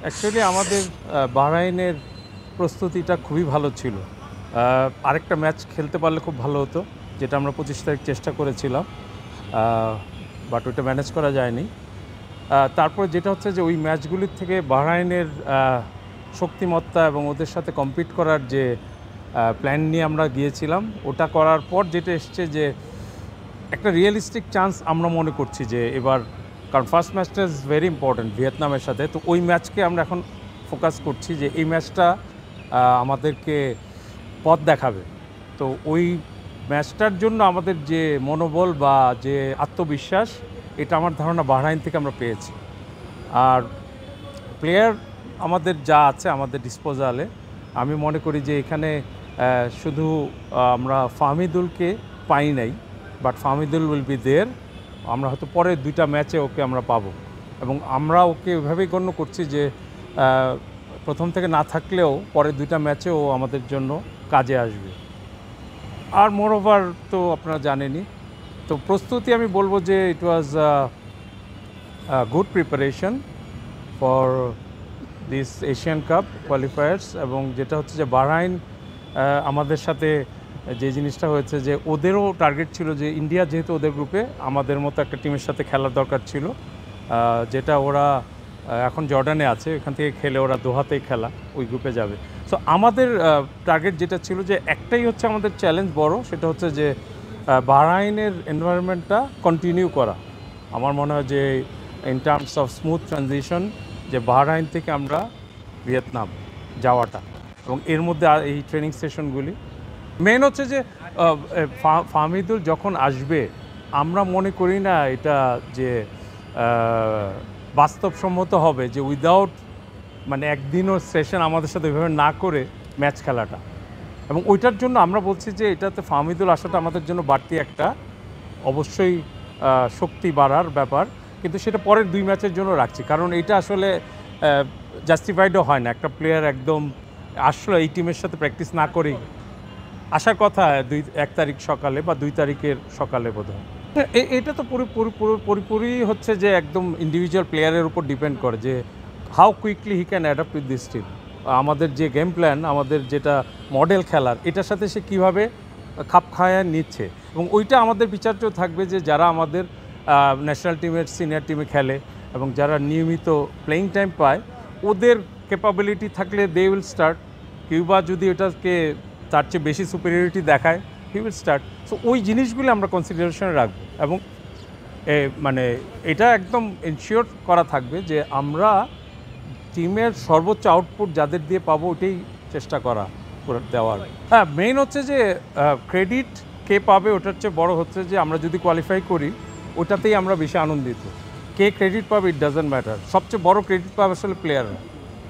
Actually আমাদের বাহরাইনের প্রস্তুতিটা খুবই ভালো ছিল। আরেকটা ম্যাচ খেলতে পারলে খুব ভালো হতো, যেটা আমরা 25 তারিখ চেষ্টা করেছিলাম, বাট ওইটা ম্যানেজ করা যায়নি। তারপরে যেটা হচ্ছে যে ওই ম্যাচগুলির থেকে বাহরাইনের শক্তিমত্তা এবং ওদের সাথে কম্পিট করার যে প্ল্যান নিয়ে আমরা গিয়েছিলাম, ওটা করার পর যেটা এসছে যে একটা রিয়েলিস্টিক চান্স আমরা মনে করছি যে এবার, কারণ ফার্স্ট ম্যাচটা ইজ ভেরি ইম্পর্ট্যান্ট ভিয়েতনামের সাথে। তো ওই ম্যাচকে আমরা এখন ফোকাস করছি যে এই ম্যাচটা আমাদেরকে পথ দেখাবে। তো ওই ম্যাচটার জন্য আমাদের যে মনোবল বা যে আত্মবিশ্বাস, এটা আমার ধারণা বাহরাইন থেকে আমরা পেয়েছি। আর প্লেয়ার আমাদের যা আছে আমাদের ডিসপোজালে, আমি মনে করি যে এখানে শুধু আমরা ফাহমিদুলকে পাই নাই, but Fahmidul will be there. আমরা হয়তো পরের দুইটা ম্যাচে ওকে আমরা পাবো, এবং আমরা ওকে ওইভাবেই গণ্য করছি যে প্রথম থেকে না থাকলেও পরের দুইটা ম্যাচে ও আমাদের জন্য কাজে আসবে। আর মোরওভার তো আপনারা জানেনই। তো প্রস্তুতি আমি বলবো যে it was good preparation for this Asian cup qualifiers. এবং যেটা হচ্ছে যে বাহরাইন আমাদের সাথে যে জিনিসটা হয়েছে যে ওদেরও টার্গেট ছিল যে ইন্ডিয়া যেহেতু ওদের গ্রুপে, আমাদের মতো একটা টিমের সাথে খেলার দরকার ছিল, যেটা ওরা এখন জর্ডানে আছে, এখান থেকে খেলে ওরা দোহাতেই খেলা ওই গ্রুপে যাবে। সো আমাদের টার্গেট যেটা ছিল যে একটাই হচ্ছে আমাদের চ্যালেঞ্জ বড়, সেটা হচ্ছে যে বাহরাইনের এনভায়রনমেন্টটা কন্টিনিউ করা। আমার মনে হয় যে in terms of smooth transition, যে বাহরাইন থেকে আমরা ভিয়েতনাম যাওয়াটা, এবং এর মধ্যে এই ট্রেনিং সেশনগুলি মেন হচ্ছে যে ফাহমিদুল যখন আসবে, আমরা মনে করি না এটা যে বাস্তবসম্মত হবে যে উইদাউট মানে একদিনও সেশন আমাদের সাথে ওইভাবে না করে ম্যাচ খেলাটা। এবং ওইটার জন্য আমরা বলছি যে এটাতে ফাহমিদুল আসাটা আমাদের জন্য বাড়তি একটা অবশ্যই শক্তি বাড়ার ব্যাপার, কিন্তু সেটা পরের দুই ম্যাচের জন্য রাখছি, কারণ এটা আসলে জাস্টিফাইডও হয় না। একটা প্লেয়ার একদম আসলে এই টিমের সাথে প্র্যাকটিস না করেই আসার কথা 1 তারিখ সকালে বা 2 তারিখের সকালে বোধহয়। এটা তো পুরোপুরি হচ্ছে যে একদম ইন্ডিভিজুয়াল প্লেয়ারের উপর ডিপেন্ড করে যে how quickly he can adapt with this team. আমাদের যে গেম প্ল্যান, আমাদের যেটা মডেল খেলার, এটার সাথে সে কীভাবে খাপ খাওয়ায় নিচ্ছে, এবং ওইটা আমাদের বিচার্য থাকবে যে যারা আমাদের ন্যাশনাল টিমের সিনিয়র টিমে খেলে এবং যারা নিয়মিত প্লেয়িং টাইম পায়, ওদের ক্যাপাবিলিটি থাকলে দে উইল স্টার্ট। কিউবা যদি এটাকে তার চেয়ে বেশি সুপিরিয়রিটি দেখায়, হি উইল স্টার্ট। সো ওই জিনিসগুলো আমরা কনসিডারেশনে রাখবো, এবং মানে এটা একদম এনশিওর করা থাকবে যে আমরা টিমের সর্বোচ্চ আউটপুট যাদের দিয়ে পাবো ওটাই চেষ্টা করা দেওয়ার। হ্যাঁ, মেইন হচ্ছে যে ক্রেডিট কে পাবে ওটার চেয়ে বড় হচ্ছে যে আমরা যদি কোয়ালিফাই করি ওটাতেই আমরা বেশি আনন্দিত। কে ক্রেডিট পাবে ইট ডাজন্ট ম্যাটার, সবচেয়ে বড় ক্রেডিট পাবে আসলে প্লেয়াররা,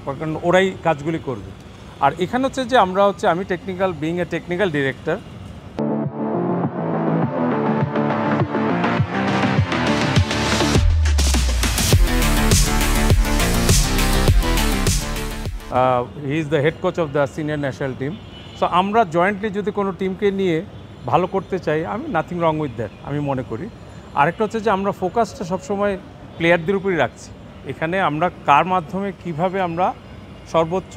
কারণ ওরাই কাজগুলি করবে। আর এখানে হচ্ছে যে আমরা হচ্ছে আমি technical, being a technical director, he is the head coach of the senior national team. So আমরা জয়েন্টলি যদি কোনো টিমকে নিয়ে ভালো করতে চাই, আমি নাথিং রং উইথ দ্যাট আমি মনে করি। আরেকটা হচ্ছে যে আমরা ফোকাসটা সবসময় প্লেয়ারদের উপরই রাখছি। এখানে আমরা কার মাধ্যমে কিভাবে আমরা সর্বোচ্চ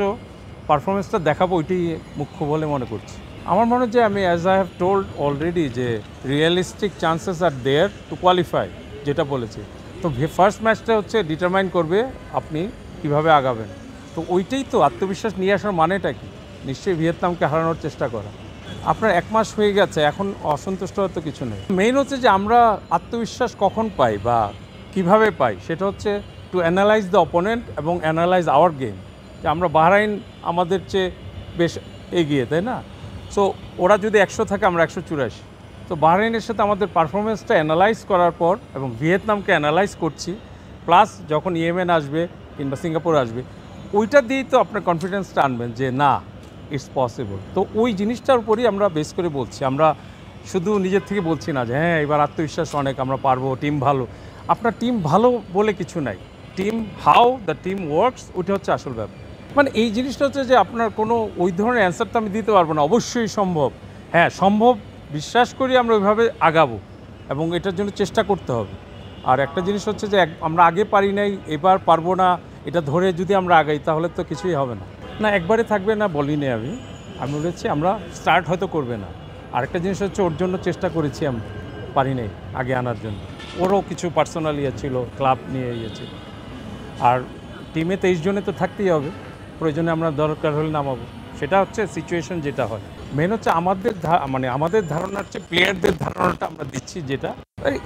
পারফরমেন্সটা দেখাবো, ওইটাই মুখ্য বলে মনে করছি। আমার মনে হয় যে আমি as I have told already যে realistic chances are there to qualify, যেটা বলেছি। তো ফার্স্ট ম্যাচটা হচ্ছে ডিটারমাইন করবে আপনি কিভাবে আগাবেন। তো ওইটাই তো আত্মবিশ্বাস নিয়ে আসার মানেটা কি? নিশ্চয়ই ভিয়েতনামকে হারানোর চেষ্টা করা। আপনার 1 মাস হয়ে গেছে, এখন অসন্তুষ্ট হয়তো কিছু নেই। মেইন হচ্ছে যে আমরা আত্মবিশ্বাস কখন পাই বা কিভাবে পাই, সেটা হচ্ছে টু অ্যানালাইজ দ্য অপোনেন্ট এবং অ্যানালাইজ আওয়ার গেম। যে আমরা বাহরাইন আমাদের চেয়ে বেশ এগিয়ে, তাই না? সো ওরা যদি 100 থাকে, আমরা 184। তো বাহরাইনের সাথে আমাদের পারফরমেন্সটা অ্যানালাইজ করার পর এবং ভিয়েতনামকে অ্যানালাইজ করছি, প্লাস যখন ইয়েমেন আসবে কিংবা সিঙ্গাপুর আসবে, ওইটা দিয়েই তো আপনার কনফিডেন্সটা আনবেন যে না, ইটস পসিবল। তো ওই জিনিসটার উপরই আমরা বেস করে বলছি। আমরা শুধু নিজের থেকে বলছি না যে হ্যাঁ এবার আত্মবিশ্বাস অনেক, আমরা পারবো, টিম ভালো। আপনার টিম ভালো বলে কিছু নাই, team how the team works, ওইটা হচ্ছে আসল ব্যাপার। মানে এই জিনিসটা হচ্ছে যে আপনার কোনো ওই ধরনের অ্যান্সার তো আমি দিতে পারবো না। অবশ্যই সম্ভব, হ্যাঁ সম্ভব, বিশ্বাস করি আমরা ওইভাবে আগাবো এবং এটার জন্য চেষ্টা করতে হবে। আর একটা জিনিস হচ্ছে যে আমরা আগে পারি নাই, এবার পারবো না, এটা ধরে যদি আমরা আগাই তাহলে তো কিছুই হবে না। না একবারে থাকবে না বলিনি আমি বলেছি আমরা স্টার্ট হয়তো করবে না। আরেকটা জিনিস হচ্ছে ওর জন্য চেষ্টা করেছি, আমি পারি নাই আগে আনার জন্য। ওরও কিছু পার্সোনাল ইয়ে ছিল, ক্লাব নিয়ে ইয়ে ছিল। আর টিমে 23 জনে তো থাকতেই হবে, প্রয়োজনে আমরা দরকার হলে নামাবো। সেটা হচ্ছে সিচুয়েশন যেটা হয়। মেন হচ্ছে আমাদের ধারণা হচ্ছে প্লেয়ারদের ধারণাটা আমরা দিচ্ছি যেটা।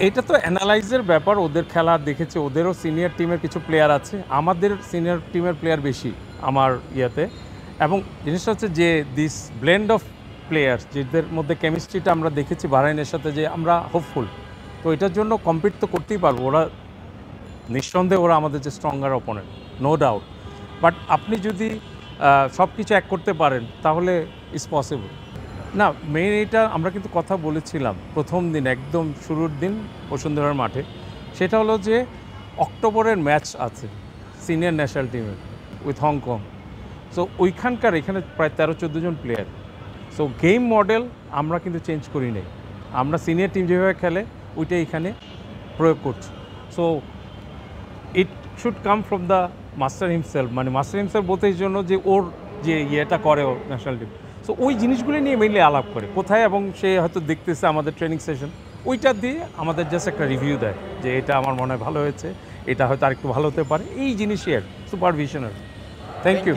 এটা তো অ্যানালাইজের ব্যাপার, ওদের খেলা দেখেছে, ওদেরও সিনিয়র টিমের কিছু প্লেয়ার আছে, আমাদের সিনিয়র টিমের প্লেয়ার বেশি আমার ইয়েতে। এবং জিনিসটা হচ্ছে যে দিস ব্লেন্ড অফ প্লেয়ার্স যেদের মধ্যে কেমিস্ট্রিটা আমরা দেখেছি বাহরাইনের সাথে, যে আমরা হোপফুল। তো এটার জন্য কম্পিট তো করতেই পারবো, ওরা নিঃসন্দেহে ওরা আমাদের যে stronger opponent, no doubt. But আপনি যদি সব কিছু এক করতে পারেন তাহলে ইটস পসিবল। না মেইন এটা আমরা কিন্তু কথা বলেছিলাম প্রথম দিন, একদম শুরুর দিন বসুন্ধরার মাঠে। সেটা হলো যে অক্টোবরের ম্যাচ আছে সিনিয়র ন্যাশনাল টিমের উইথ হংকং। সো ওইখানকার এখানে প্রায় 13-14 জন প্লেয়ার। সো গেম মডেল আমরা কিন্তু চেঞ্জ করি নাই, আমরা সিনিয়র টিম যেভাবে খেলে ওইটাই এখানে প্রয়োগ করছি। So it should come from the master himself, মানে মাস্টার হিমসেলফ বলতে এই জন্য যে ওর যে ইয়েটা করে ও ন্যাশনাল টিম। সো ওই জিনিসগুলি নিয়ে মেইনলি আলাপ করে কোথায়, এবং সে হয়তো দেখতেছে আমাদের ট্রেনিং সেশন, ওইটা দিয়ে আমাদের জাস্ট একটা রিভিউ দেয় যে এটা আমার মনে হয় ভালো হয়েছে, এটা হয়তো আরেকটু ভালো হতে পারে, এই জিনিসই আর সুপারভিশনার। Thank you.